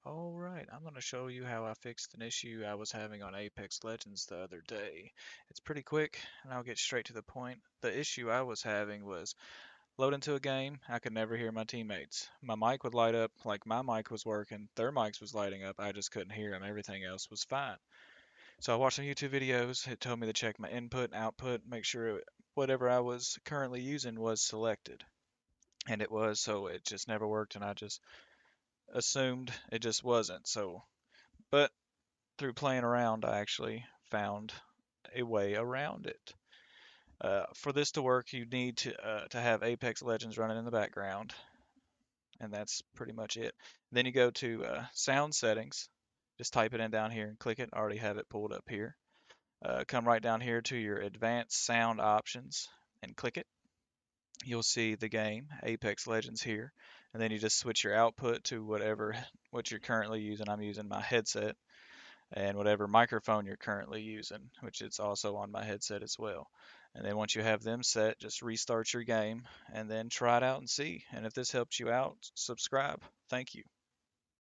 Alright, I'm going to show you how I fixed an issue I was having on Apex Legends the other day. It's pretty quick, and I'll get straight to the point. The issue I was having was load into a game, I could never hear my teammates. My mic would light up like my mic was working, their mics was lighting up, I just couldn't hear them. Everything else was fine. So I watched some YouTube videos, it told me to check my input and output, make sure whatever I was currently using was selected. And it was, so it just never worked, and I just assumed it just wasn't. But through playing around, I actually found a way around it. For this to work, you need to have Apex Legends running in the background, and that's pretty much it. Then you go to sound settings, just type it in down here and click it. I already have it pulled up here. Come right down here to your advanced sound options and click it. You'll see the game, Apex Legends here, and then you just switch your output to what you're currently using. I'm using my headset, and whatever microphone you're currently using, which is also on my headset as well. And then once you have them set, just restart your game and then try it out and see. And if this helps you out, subscribe. Thank you.